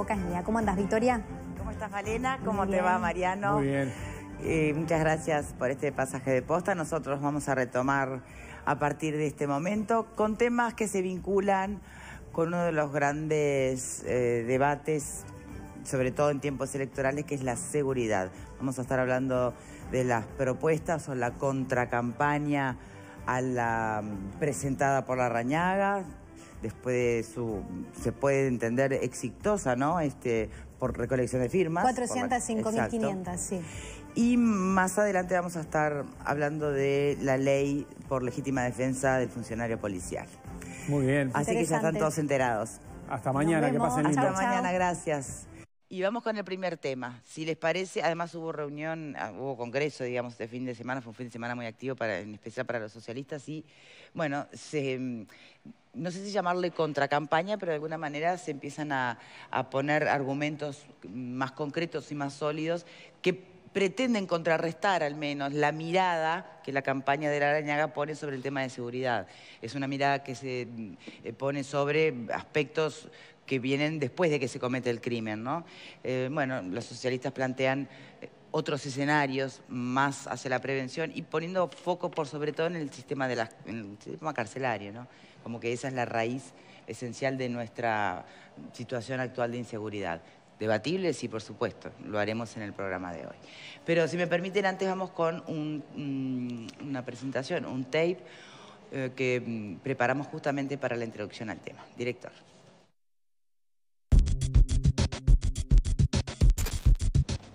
Boca es mía. ¿Cómo andas, Victoria? ¿Cómo estás, Malena? ¿Cómo te va, Mariano? Muy bien. Muchas gracias por este pasaje de posta. Nosotros vamos a retomar a partir de este momento con temas que se vinculan con uno de los grandes debates, sobre todo en tiempos electorales, que es la seguridad. Vamos a estar hablando de las propuestas o la contracampaña a la presentada por Larrañaga, después de su, se puede entender, exitosa, ¿no? Por recolección de firmas. 405.500, sí. Y más adelante vamos a estar hablando de la ley por legítima defensa del funcionario policial. Muy bien. Así que ya están todos enterados. Hasta mañana, que pasen lindo. Hasta mañana, gracias. Y vamos con el primer tema, si les parece. Además hubo reunión, hubo congreso, digamos, este fin de semana. Fue un fin de semana muy activo, en especial para los socialistas. Y, bueno, no sé si llamarle contracampaña, pero de alguna manera se empiezan a poner argumentos más concretos y más sólidos que pretenden contrarrestar al menos la mirada que la campaña de Larrañaga pone sobre el tema de seguridad. Es una mirada que se pone sobre aspectos que vienen después de que se comete el crimen, ¿no? Bueno, los socialistas plantean otros escenarios más hacia la prevención y poniendo foco por sobre todo en el sistema carcelario, ¿no? Como que esa es la raíz esencial de nuestra situación actual de inseguridad. Debatible, sí, por supuesto, lo haremos en el programa de hoy. Pero si me permiten, antes vamos con una presentación, un tape que preparamos justamente para la introducción al tema. Director.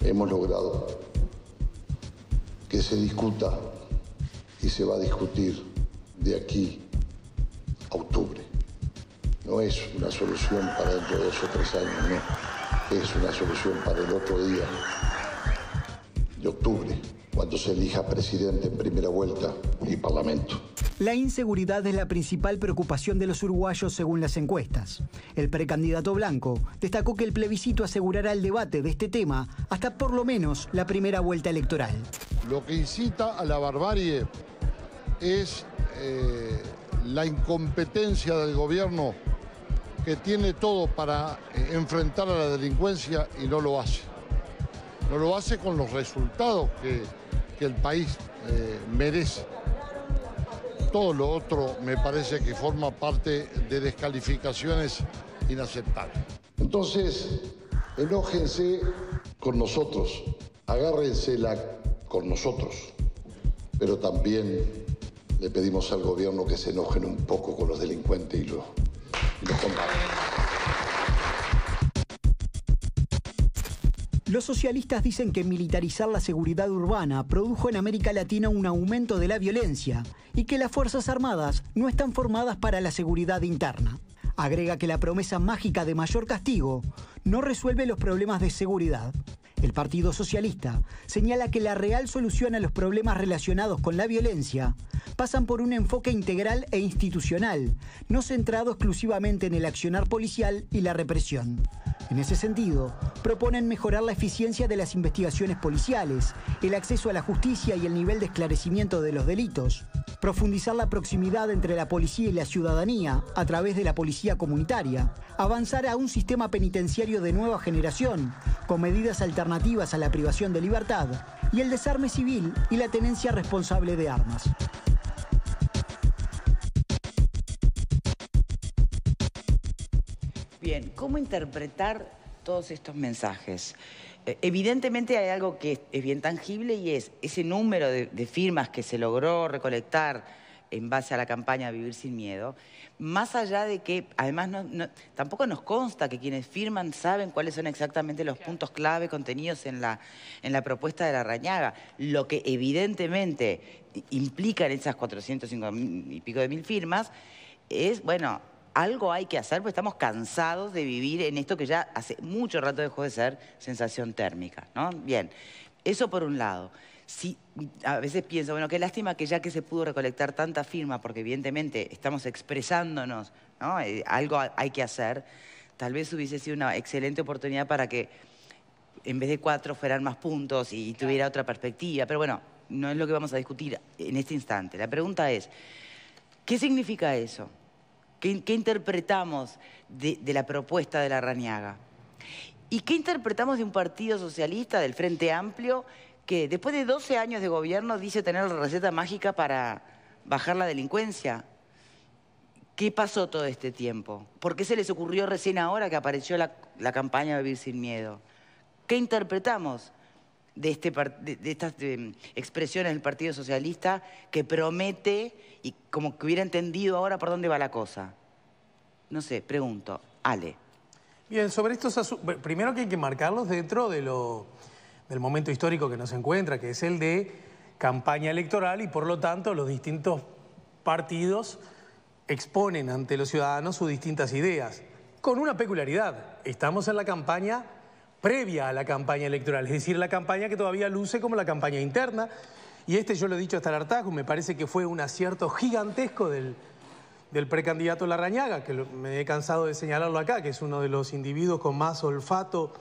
Hemos logrado que se discuta y se va a discutir de aquí a octubre. No es una solución para dentro de 2 o 3 años, no. Es una solución para el otro día de octubre, cuando se elija presidente en primera vuelta y parlamento. La inseguridad es la principal preocupación de los uruguayos según las encuestas. El precandidato Blanco destacó que el plebiscito asegurará el debate de este tema hasta por lo menos la primera vuelta electoral. Lo que incita a la barbarie es la incompetencia del gobierno, que tiene todo para enfrentar a la delincuencia y no lo hace. No lo hace con los resultados que el país merece. Todo lo otro me parece que forma parte de descalificaciones inaceptables. Entonces, enójense con nosotros, agárrensela con nosotros, pero también le pedimos al gobierno que se enojen un poco con los delincuentes y los combaten. Los socialistas dicen que militarizar la seguridad urbana produjo en América Latina un aumento de la violencia y que las Fuerzas Armadas no están formadas para la seguridad interna. Agrega que la promesa mágica de mayor castigo no resuelve los problemas de seguridad. El Partido Socialista señala que la real solución a los problemas relacionados con la violencia pasan por un enfoque integral e institucional, no centrado exclusivamente en el accionar policial y la represión. En ese sentido, proponen mejorar la eficiencia de las investigaciones policiales, el acceso a la justicia y el nivel de esclarecimiento de los delitos, profundizar la proximidad entre la policía y la ciudadanía a través de la policía comunitaria, avanzar a un sistema penitenciario de nueva generación, con medidas alternativas a la privación de libertad, y el desarme civil y la tenencia responsable de armas. Bien, ¿cómo interpretar todos estos mensajes? Evidentemente hay algo que es bien tangible y es ese número de firmas que se logró recolectar en base a la campaña Vivir Sin Miedo, más allá de que además tampoco nos consta que quienes firman saben cuáles son exactamente los puntos clave contenidos en la propuesta de Larrañaga. Lo que evidentemente implican esas 405 y pico de mil firmas es, bueno, algo hay que hacer porque estamos cansados de vivir en esto que ya hace mucho rato dejó de ser sensación térmica, ¿no? Bien, eso por un lado. Sí, a veces pienso, bueno, qué lástima que ya que se pudo recolectar tanta firma, porque evidentemente estamos expresándonos, ¿no? Algo hay que hacer, tal vez hubiese sido una excelente oportunidad para que en vez de 4 fueran más puntos y tuviera otra perspectiva. Pero bueno, no es lo que vamos a discutir en este instante. La pregunta es, ¿qué significa eso? ¿Qué interpretamos de la propuesta de Larrañaga? ¿Y qué interpretamos de un partido socialista, del Frente Amplio, que después de 12 años de gobierno dice tener la receta mágica para bajar la delincuencia? ¿Qué pasó todo este tiempo? ¿Por qué se les ocurrió recién ahora que apareció la campaña Vivir Sin Miedo? ¿Qué interpretamos de estas expresiones del Partido Socialista que promete y como que hubiera entendido ahora por dónde va la cosa? No sé, pregunto. Ale. Bien, sobre estos asuntos, primero que hay que marcarlos dentro de del momento histórico que nos encuentra, que es el de campaña electoral y por lo tanto los distintos partidos exponen ante los ciudadanos sus distintas ideas, con una peculiaridad. Estamos en la campaña previa a la campaña electoral, es decir, la campaña que todavía luce como la campaña interna, y yo lo he dicho hasta el hartazgo, me parece que fue un acierto gigantesco del precandidato Larrañaga, que me he cansado de señalarlo acá, que es uno de los individuos con más olfato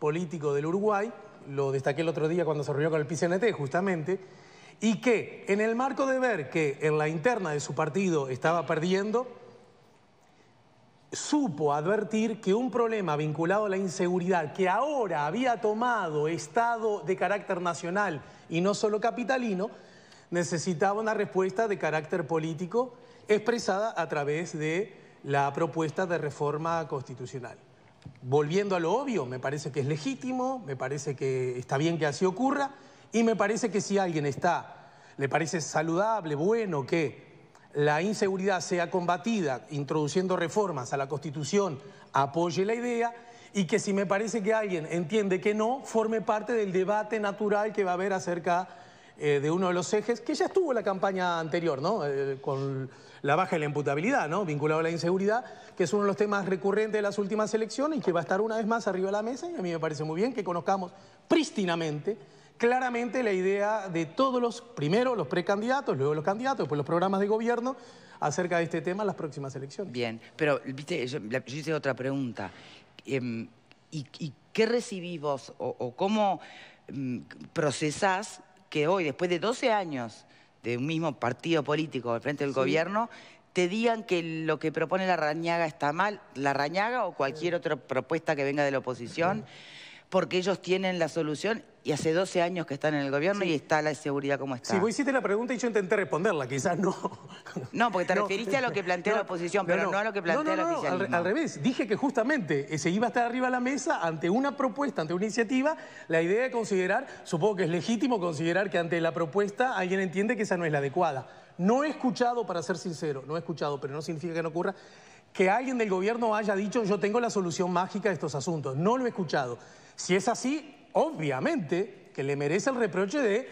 político del Uruguay, lo destaqué el otro día cuando se reunió con el PCNT justamente, y que en el marco de ver que en la interna de su partido estaba perdiendo, supo advertir que un problema vinculado a la inseguridad que ahora había tomado estado de carácter nacional y no solo capitalino, necesitaba una respuesta de carácter político expresada a través de la propuesta de reforma constitucional. Volviendo a lo obvio, me parece que es legítimo, me parece que está bien que así ocurra, y me parece que si a alguien le parece saludable, bueno, que la inseguridad sea combatida introduciendo reformas a la Constitución, apoye la idea, y que si me parece que alguien entiende que no, forme parte del debate natural que va a haber acerca de uno de los ejes, que ya estuvo en la campaña anterior, ¿no? Con la baja de la imputabilidad, ¿no? Vinculado a la inseguridad, que es uno de los temas recurrentes de las últimas elecciones y que va a estar una vez más arriba de la mesa, y a mí me parece muy bien que conozcamos prístinamente, claramente la idea de todos primero los precandidatos, luego los candidatos, después los programas de gobierno acerca de este tema en las próximas elecciones. Bien, pero viste, yo hice otra pregunta. ¿Y qué recibís vos o cómo procesás que hoy, después de 12 años de un mismo partido político al frente del gobierno, te digan que lo que propone Larrañaga está mal, Larrañaga o cualquier otra propuesta que venga de la oposición, porque ellos tienen la solución y hace 12 años que están en el gobierno y está la seguridad como está? Sí, vos hiciste la pregunta y yo intenté responderla, quizás no. No, porque te referiste a lo que plantea la oposición, pero no a lo que plantea el oficialismo. Al revés, dije que justamente se iba a estar arriba de la mesa ante una propuesta, ante una iniciativa, la idea de considerar, supongo que es legítimo considerar que ante la propuesta alguien entiende que esa no es la adecuada. No he escuchado, para ser sincero, no he escuchado, pero no significa que no ocurra, que alguien del gobierno haya dicho yo tengo la solución mágica de estos asuntos. No lo he escuchado. Si es así, obviamente que le merece el reproche de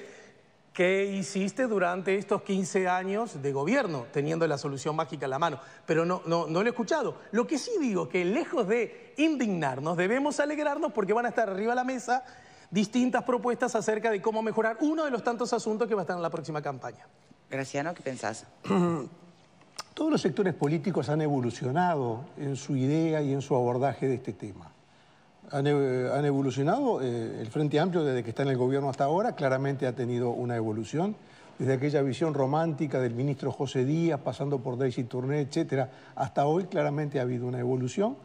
qué hiciste durante estos 15 años de gobierno, teniendo la solución mágica en la mano. Pero no lo he escuchado. Lo que sí digo es que lejos de indignarnos, debemos alegrarnos porque van a estar arriba de la mesa distintas propuestas acerca de cómo mejorar uno de los tantos asuntos que va a estar en la próxima campaña. Graciano, ¿qué pensás? Todos los sectores políticos han evolucionado en su idea y en su abordaje de este tema. Han evolucionado, el Frente Amplio desde que está en el gobierno hasta ahora claramente ha tenido una evolución, desde aquella visión romántica del ministro José Díaz, pasando por Daisy Tourné, etcétera, hasta hoy claramente ha habido una evolución.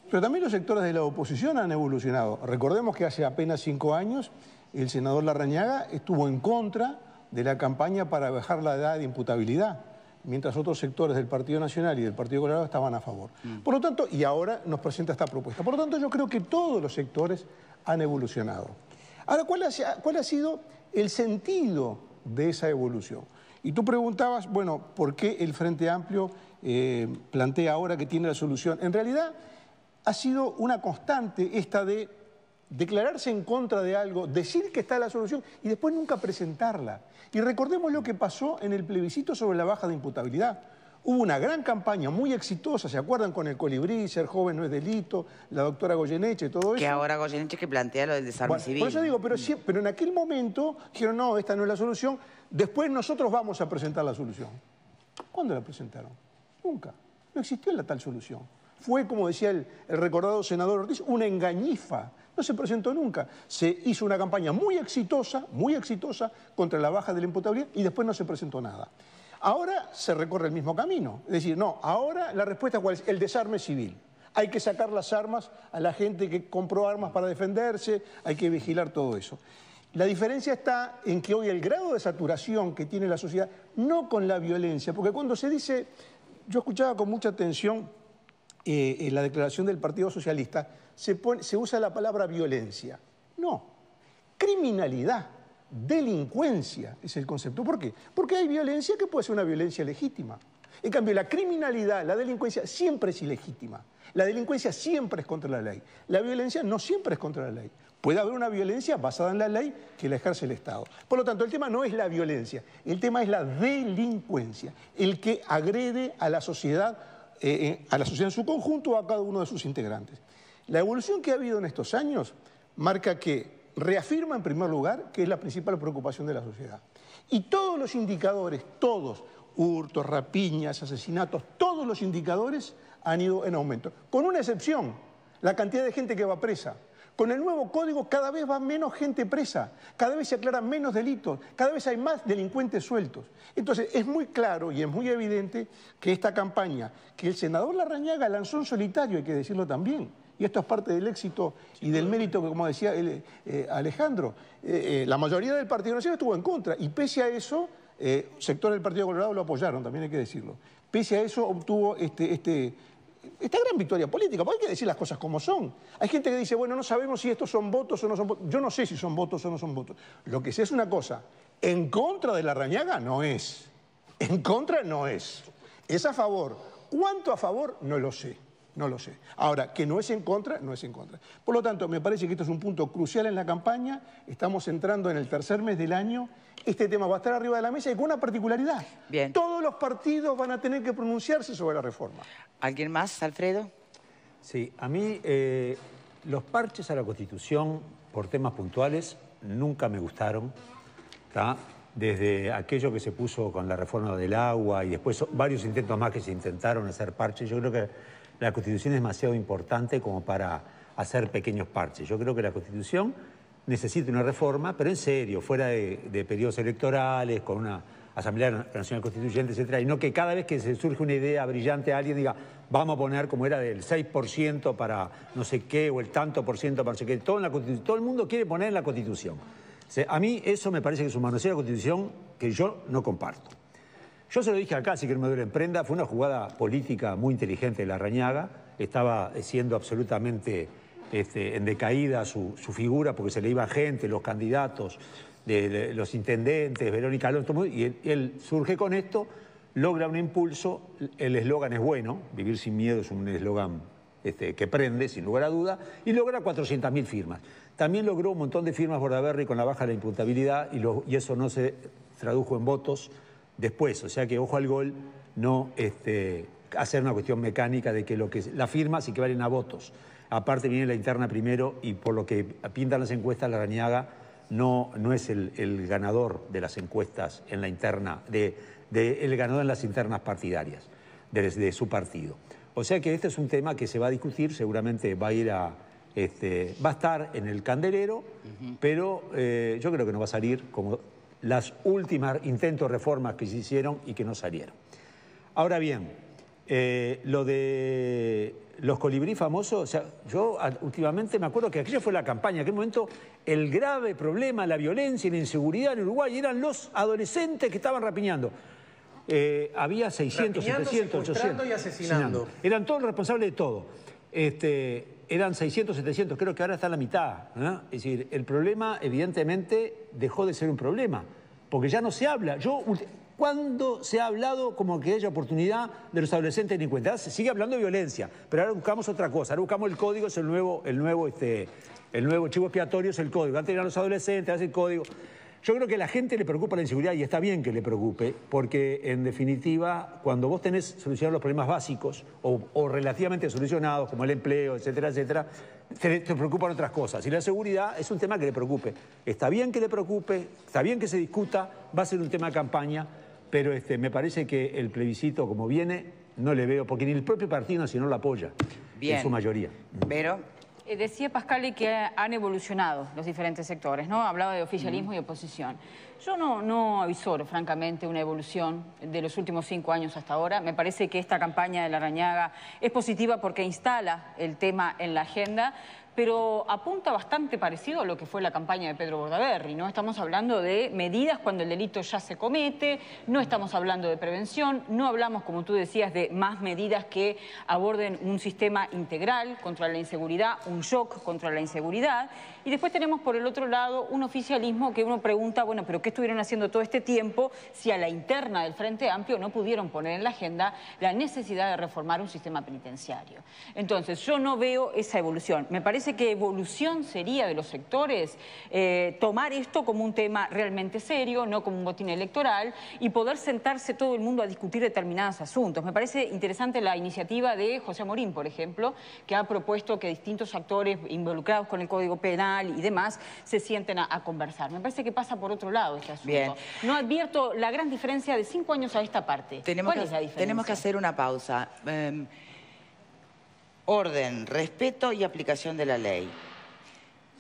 Pero también los sectores de la oposición han evolucionado. Recordemos que hace apenas 5 años el senador Larrañaga estuvo en contra de la campaña para bajar la edad de imputabilidad, mientras otros sectores del Partido Nacional y del Partido Colorado estaban a favor. Por lo tanto, y ahora nos presenta esta propuesta. Por lo tanto, yo creo que todos los sectores han evolucionado. Ahora, ¿cuál ha sido el sentido de esa evolución? Y tú preguntabas, bueno, ¿por qué el Frente Amplio plantea ahora que tiene la solución? En realidad, ha sido una constante esta de declararse en contra de algo, decir que está la solución y después nunca presentarla. Y recordemos lo que pasó en el plebiscito sobre la baja de imputabilidad. Hubo una gran campaña muy exitosa, ¿se acuerdan? Con el colibrí, ser joven no es delito, la doctora Goyeneche, todo eso. Que ahora Goyeneche que plantea lo del desarme civil. Por eso digo, pero en aquel momento dijeron, no, esta no es la solución, después nosotros vamos a presentar la solución. ¿Cuándo la presentaron? Nunca. No existió la tal solución. Fue, como decía el recordado senador Ortiz, una engañifa. No se presentó nunca. Se hizo una campaña muy exitosa contra la baja de la imputabilidad y después no se presentó nada. Ahora se recorre el mismo camino. Es decir, no, ahora la respuesta ¿cuál es? El desarme civil. Hay que sacar las armas a la gente que compró armas para defenderse, hay que vigilar todo eso. La diferencia está en que hoy el grado de saturación que tiene la sociedad, no con la violencia, porque cuando se dice, yo escuchaba con mucha atención en la declaración del Partido Socialista, se usa la palabra violencia. No, criminalidad, delincuencia es el concepto. ¿Por qué? Porque hay violencia que puede ser una violencia legítima. En cambio, la criminalidad, la delincuencia siempre es ilegítima. La delincuencia siempre es contra la ley. La violencia no siempre es contra la ley. Puede haber una violencia basada en la ley que la ejerce el Estado. Por lo tanto, el tema no es la violencia, el tema es la delincuencia, el que agrede a la sociedad en su conjunto o a cada uno de sus integrantes. La evolución que ha habido en estos años marca que reafirma en primer lugar que es la principal preocupación de la sociedad. Y todos los indicadores, todos, hurtos, rapiñas, asesinatos, todos los indicadores han ido en aumento. Con una excepción, la cantidad de gente que va presa. Con el nuevo código cada vez va menos gente presa, cada vez se aclaran menos delitos, cada vez hay más delincuentes sueltos. Entonces es muy claro y es muy evidente que esta campaña, que el senador Larrañaga lanzó en solitario, hay que decirlo también, y esto es parte del éxito y del mérito que, como decía Alejandro, la mayoría del Partido Nacional estuvo en contra, y pese a eso, sectores del Partido Colorado lo apoyaron, también hay que decirlo. Pese a eso obtuvo esta gran victoria política, porque hay que decir las cosas como son. Hay gente que dice, bueno, no sabemos si estos son votos o no son votos. Yo no sé si son votos o no son votos. Lo que sé es una cosa, en contra de Larrañaga no es. En contra no es. Es a favor. ¿Cuánto a favor? No lo sé. No lo sé. Ahora, que no es en contra, no es en contra. Por lo tanto, me parece que esto es un punto crucial en la campaña. Estamos entrando en el tercer mes del año. Este tema va a estar arriba de la mesa y con una particularidad. Bien. Todos los partidos van a tener que pronunciarse sobre la reforma. ¿Alguien más, Alfredo? Sí, a mí los parches a la Constitución por temas puntuales nunca me gustaron, ¿tá? Desde aquello que se puso con la reforma del agua y después varios intentos más que se intentaron hacer parches. Yo creo que la Constitución es demasiado importante como para hacer pequeños parches. Yo creo que la Constitución necesita una reforma, pero en serio, fuera de periodos electorales, con una Asamblea Nacional Constituyente, etcétera, y no que cada vez que se surge una idea brillante alguien diga, vamos a poner como era del 6% para no sé qué, o el tanto por ciento para no sé qué. Todo el mundo quiere poner en la Constitución. O sea, a mí eso me parece que es un manoseo de la Constitución que yo no comparto. Yo se lo dije acá, así que no me duele en prenda, fue una jugada política muy inteligente de Larrañaga, estaba siendo absolutamente en decaída su figura porque se le iba gente, los candidatos, de los intendentes, Verónica Alonso, y él surge con esto, logra un impulso, el eslogan es bueno, vivir sin miedo es un eslogan que prende, sin lugar a duda, y logra 400.000 firmas. También logró un montón de firmas Bordaberry con la baja de la imputabilidad y eso no se tradujo en votos después, o sea que ojo al gol, no hacer una cuestión mecánica de que las firmas sí que valen a votos. Aparte viene la interna primero y por lo que pintan las encuestas, Larrañaga no es el ganador de las encuestas en la interna, el ganador en las internas partidarias de su partido. O sea que este es un tema que se va a discutir, seguramente va a ir va a estar en el candelero, pero yo creo que no va a salir como las últimas intentos de reformas que se hicieron y que no salieron. Ahora bien, lo de los colibrí famosos, o sea, yo últimamente me acuerdo que aquella fue la campaña, en aquel momento el grave problema, la violencia y la inseguridad en Uruguay eran los adolescentes que estaban rapiñando. Había 600, 700, 800. Y asesinando. Eran todos los responsables de todo. Eran 600, 700, creo que ahora está a la mitad, ¿no? Es decir, el problema evidentemente dejó de ser un problema, porque ya no se habla. ¿Cuándo se ha hablado como que haya oportunidad de los adolescentes delincuentes? Se sigue hablando de violencia, pero ahora buscamos otra cosa. Ahora buscamos el código, es el nuevo chivo expiatorio, es el código. Antes eran los adolescentes, ahora es el código. Yo creo que a la gente le preocupa la inseguridad y está bien que le preocupe, porque en definitiva, cuando vos tenés solucionados los problemas básicos o relativamente solucionados, como el empleo, etcétera, etcétera, te preocupan otras cosas. Y la seguridad es un tema que le preocupe. Está bien que le preocupe, está bien que se discuta, va a ser un tema de campaña, pero me parece que el plebiscito, como viene, no le veo, porque ni el propio Partido Nacional lo apoya, bien, en su mayoría. Pero Decía Pascali que han evolucionado los diferentes sectores, ¿no? Hablaba de oficialismo y oposición. Yo no avisoro, francamente, una evolución de los últimos 5 años hasta ahora. Me parece que esta campaña de Larrañaga es positiva porque instala el tema en la agenda, pero apunta bastante parecido a lo que fue la campaña de Pedro Bordaberry, ¿no? Estamos hablando de medidas cuando el delito ya se comete, no estamos hablando de prevención, no hablamos, como tú decías, de más medidas que aborden un sistema integral contra la inseguridad, un shock contra la inseguridad. Y después tenemos por el otro lado un oficialismo que uno pregunta, bueno, pero ¿qué estuvieron haciendo todo este tiempo si a la interna del Frente Amplio no pudieron poner en la agenda la necesidad de reformar un sistema penitenciario? Entonces, yo no veo esa evolución. Me parece que evolución sería de los sectores tomar esto como un tema realmente serio, no como un botín electoral, y poder sentarse todo el mundo a discutir determinados asuntos. Me parece interesante la iniciativa de José Amorín, por ejemplo, que ha propuesto que distintos actores involucrados con el Código Penal y demás se sienten a conversar. Me parece que pasa por otro lado este asunto. Bien. No advierto la gran diferencia de 5 años a esta parte. ¿Cuál es la diferencia? Tenemos que hacer una pausa. Orden, respeto y aplicación de la ley.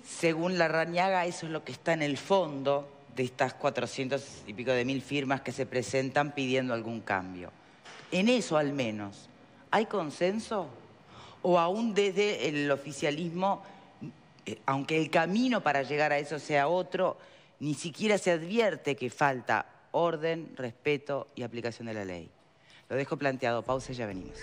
Según Larrañaga, eso es lo que está en el fondo de estas 400 y pico de mil firmas que se presentan pidiendo algún cambio. En eso, al menos, ¿hay consenso? ¿O aún desde el oficialismo, aunque el camino para llegar a eso sea otro, ni siquiera se advierte que falta orden, respeto y aplicación de la ley? Lo dejo planteado. Pausa y ya venimos.